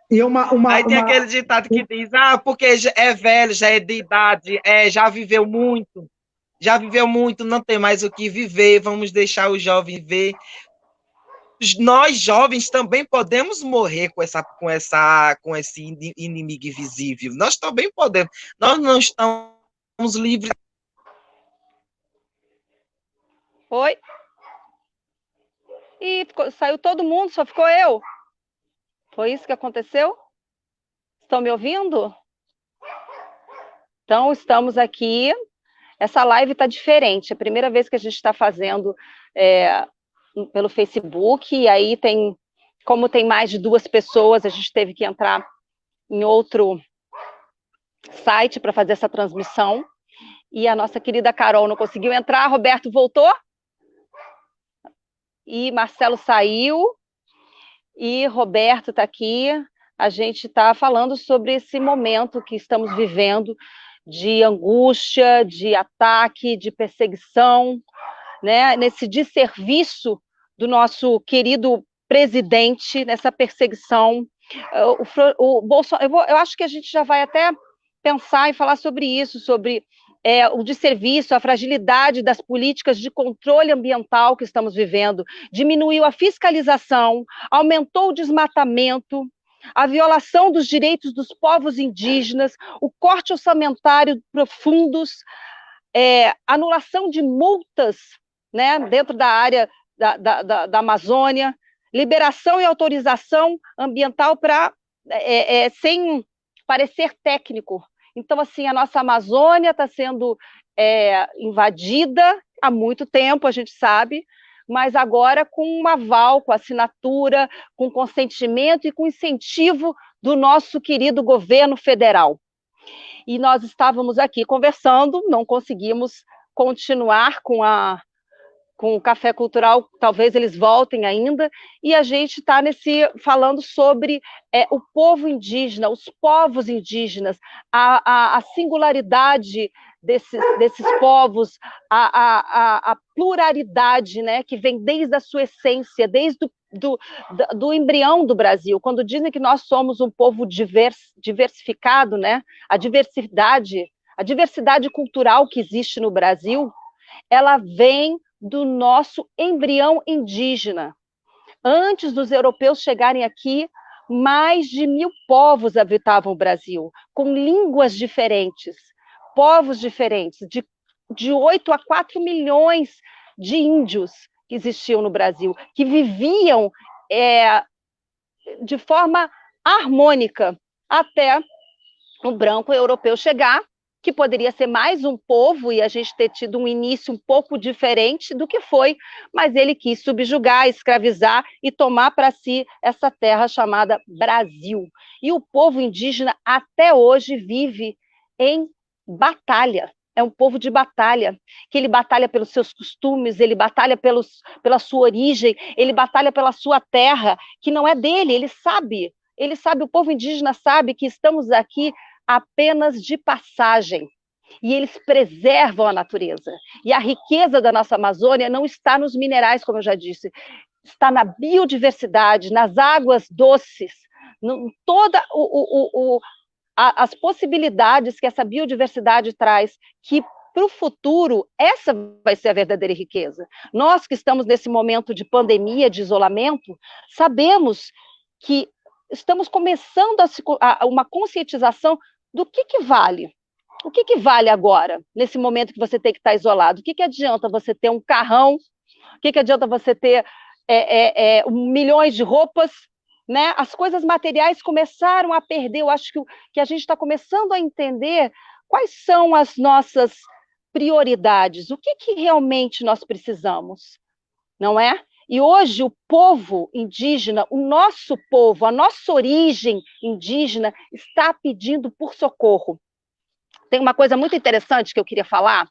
E aí tem aquele ditado que diz, porque é velho, já é de idade, já viveu muito, não tem mais o que viver, vamos deixar o jovem viver. Nós jovens também podemos morrer com esse inimigo invisível. Nós também podemos. Nós não estamos livres. Oi? E saiu todo mundo, só ficou eu. Foi isso que aconteceu? Estão me ouvindo? Então, estamos aqui. Essa live está diferente. É a primeira vez que a gente está fazendo pelo Facebook. E aí como tem mais de 2 pessoas, a gente teve que entrar em outro site para fazer essa transmissão. E a nossa querida Carol não conseguiu entrar. Roberto voltou. E Marcelo saiu. E Roberto está aqui. A gente está falando sobre esse momento que estamos vivendo de angústia, de ataque, de perseguição, né, nesse desserviço do nosso querido presidente, nessa perseguição. O Bolsonaro, eu acho que a gente já vai até pensar e falar sobre isso, sobre o desserviço, a fragilidade das políticas de controle ambiental que estamos vivendo, diminuiu a fiscalização, aumentou o desmatamento, a violação dos direitos dos povos indígenas, o corte orçamentário profundos, anulação de multas, né, dentro da área da Amazônia, liberação e autorização ambiental sem parecer técnico. Então, assim, a nossa Amazônia está sendo invadida há muito tempo, a gente sabe, mas agora com um aval, com assinatura, com consentimento e com incentivo do nosso querido governo federal. E nós estávamos aqui conversando, não conseguimos continuar com o Café Cultural, talvez eles voltem ainda, e a gente está falando sobre o povo indígena, os povos indígenas, a singularidade desses povos, a pluralidade, né, que vem desde a sua essência, desde do embrião do Brasil. Quando dizem que nós somos um povo diversificado, né, a diversidade cultural que existe no Brasil, ela vem do nosso embrião indígena. Antes dos europeus chegarem aqui, mais de 1.000 povos habitavam o Brasil, com línguas diferentes, povos diferentes, de 8 a 4 milhões de índios que existiam no Brasil, que viviam de forma harmônica, até o branco europeu chegar, que poderia ser mais um povo e a gente ter tido um início um pouco diferente do que foi, mas ele quis subjugar, escravizar e tomar para si essa terra chamada Brasil. E o povo indígena até hoje vive em batalha. É um povo de batalha, que ele batalha pelos seus costumes, ele batalha pela sua origem, ele batalha pela sua terra, que não é dele, ele sabe, o povo indígena sabe que estamos aqui apenas de passagem, e eles preservam a natureza, e a riqueza da nossa Amazônia não está nos minerais, como eu já disse, está na biodiversidade, nas águas doces, toda as possibilidades que essa biodiversidade traz, que para o futuro, essa vai ser a verdadeira riqueza. Nós que estamos nesse momento de pandemia, de isolamento, sabemos que estamos começando uma conscientização do que vale. O que vale agora, nesse momento que você tem que estar isolado? O que adianta você ter um carrão? O que adianta você ter milhões de roupas? Né? As coisas materiais começaram a perder. Eu acho que a gente está começando a entender quais são as nossas prioridades, o que realmente nós precisamos, não é? E hoje o povo indígena, o nosso povo, a nossa origem indígena está pedindo por socorro. Tem uma coisa muito interessante que eu queria falar.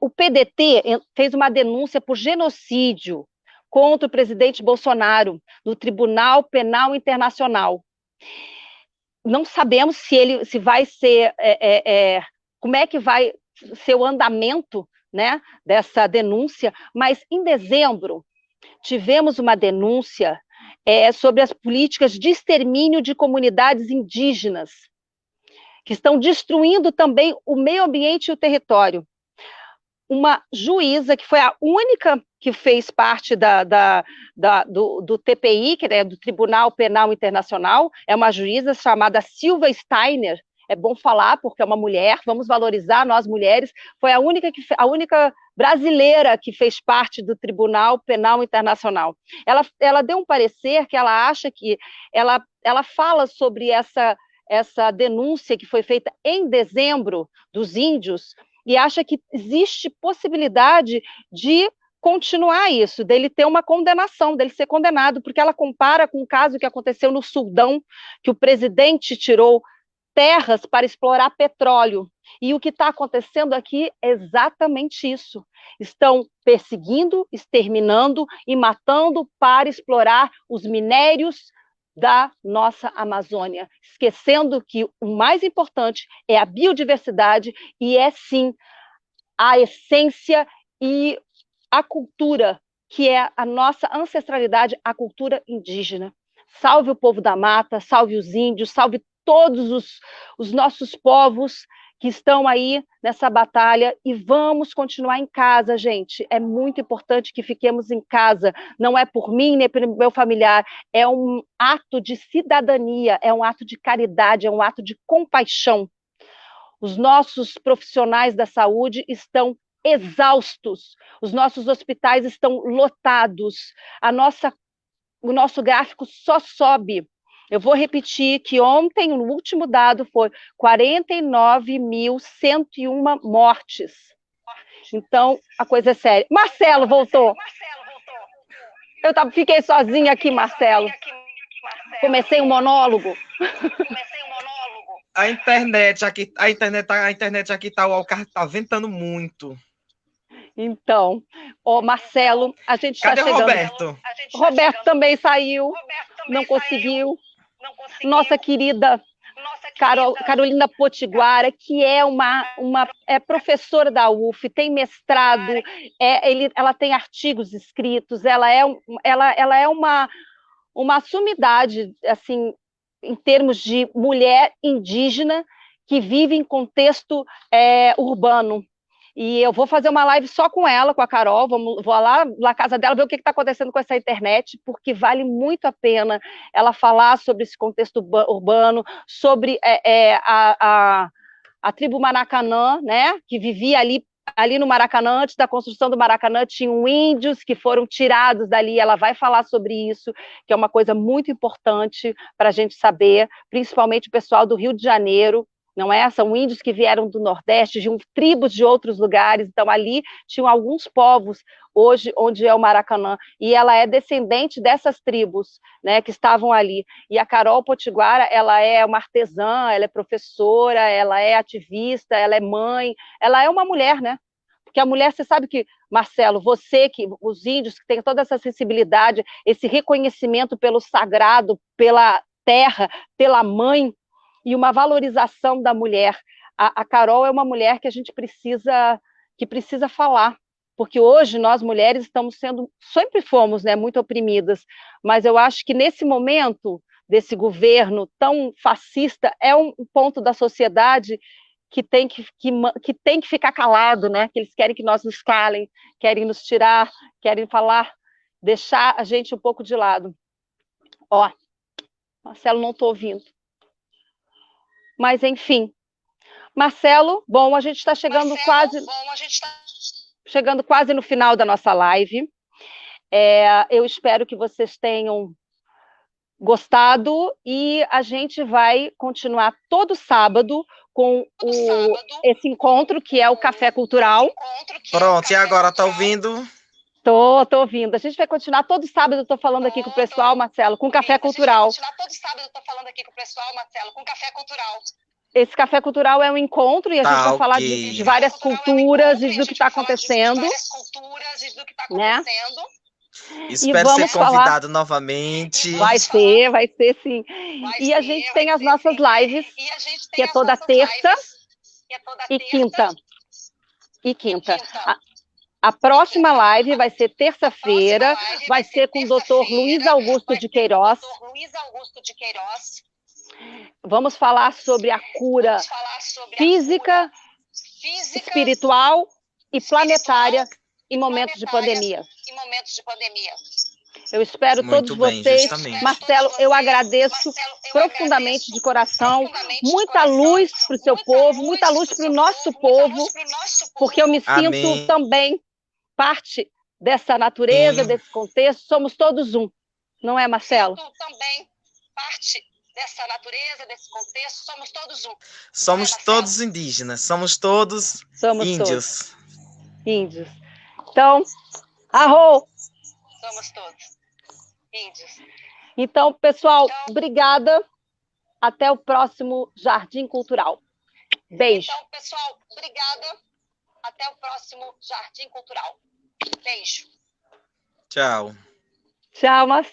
O PDT fez uma denúncia por genocídio contra o presidente Bolsonaro no Tribunal Penal Internacional. Não sabemos se vai ser, como é que vai ser o andamento, né, dessa denúncia, mas em dezembro tivemos uma denúncia sobre as políticas de extermínio de comunidades indígenas, que estão destruindo também o meio ambiente e o território. Uma juíza, que foi a única que fez parte do TPI, que é do Tribunal Penal Internacional, é uma juíza chamada Silva Steiner, é bom falar porque é uma mulher, vamos valorizar nós mulheres, foi a única brasileira que fez parte do Tribunal Penal Internacional. Ela deu um parecer que ela acha que, ela fala sobre essa denúncia que foi feita em dezembro dos índios, e acha que existe possibilidade de continuar isso, dele ter uma condenação, dele ser condenado, porque ela compara com o caso que aconteceu no Sudão, que o presidente tirou terras para explorar petróleo. E o que está acontecendo aqui é exatamente isso. Estão perseguindo, exterminando e matando para explorar os minérios da nossa Amazônia, esquecendo que o mais importante é a biodiversidade e é, sim, a essência e a cultura, que é a nossa ancestralidade, a cultura indígena. Salve o povo da mata, salve os índios, salve todos os nossos povos que estão aí nessa batalha, e vamos continuar em casa, gente. É muito importante que fiquemos em casa. Não é por mim, nem pelo meu familiar. É um ato de cidadania, é um ato de caridade, é um ato de compaixão. Os nossos profissionais da saúde estão exaustos, os nossos hospitais estão lotados, o nosso gráfico só sobe. Eu vou repetir que ontem, o último dado foi 49.101 mortes. Então, a coisa é séria. Marcelo voltou. Fiquei sozinha aqui, Marcelo. Comecei um monólogo. A internet aqui tá, o carro tá ventando muito. Então, Marcelo, a gente está chegando. Cadê o Roberto? Roberto também saiu, não conseguiu. Nossa querida Carolina Potiguara, que é é professora da UF, tem mestrado, ela tem artigos escritos, ela é uma sumidade, assim, em termos de mulher indígena que vive em contexto urbano. E eu vou fazer uma live só com ela, com a Carol, vou lá na casa dela ver o que está acontecendo com essa internet, porque vale muito a pena ela falar sobre esse contexto urbano, sobre a tribo Maracanã, né, que vivia ali no Maracanã. Antes da construção do Maracanã, tinham índios que foram tirados dali. Ela vai falar sobre isso, que é uma coisa muito importante para a gente saber, principalmente o pessoal do Rio de Janeiro, não é? São índios que vieram do Nordeste, de tribos de outros lugares. Então, ali tinham alguns povos, hoje, onde é o Maracanã, e ela é descendente dessas tribos, né, que estavam ali. E a Carol Potiguara, ela é uma artesã, ela é professora, ela é ativista, ela é mãe, ela é uma mulher, né? Porque a mulher, você sabe que, Marcelo, os índios que têm toda essa sensibilidade, esse reconhecimento pelo sagrado, pela terra, pela mãe, e uma valorização da mulher. A Carol é uma mulher que a gente precisa falar, porque hoje nós mulheres sempre fomos, né, muito oprimidas, mas eu acho que nesse momento desse governo tão fascista, é um ponto da sociedade que tem que ficar calado, né? Que eles querem que nós nos calem, querem nos tirar, querem falar, deixar a gente um pouco de lado. Marcelo, não estou ouvindo. Mas, enfim. Marcelo, bom, a gente está chegando quase no final da nossa live. Eu espero que vocês tenham gostado, e a gente vai continuar todo sábado com esse encontro, que é o Café Cultural. Pronto, e agora, tá ouvindo? Tô ouvindo. A gente vai continuar todo sábado, eu estou falando aqui com o pessoal, Marcelo, com Café Cultural. Esse Café Cultural é um encontro, e a gente vai falar de várias culturas e do que está acontecendo. Né? Espero ser convidado novamente. Vai ser sim. E a gente tem as nossas lives, que é toda terça e quinta. A próxima live vai ser terça-feira, vai ser com o Dr. Luiz Augusto de Queiroz. Vamos falar sobre a cura física, espiritual e planetária em momentos de pandemia. Eu espero todos vocês. Marcelo, eu agradeço profundamente de coração. Muita luz para o seu povo, muita luz para o nosso povo, porque eu me sinto também parte dessa natureza, desse contexto. Somos todos um, não é, Marcelo? Somos todos indígenas, somos todos índios. Índios. Então, arro! Somos todos índios. Então, pessoal, obrigada. Até o próximo Jardim Cultural. Beijo. Então, pessoal, obrigada. Até o próximo Jardim Cultural. Beijo. Tchau. Tchau, Marcelo.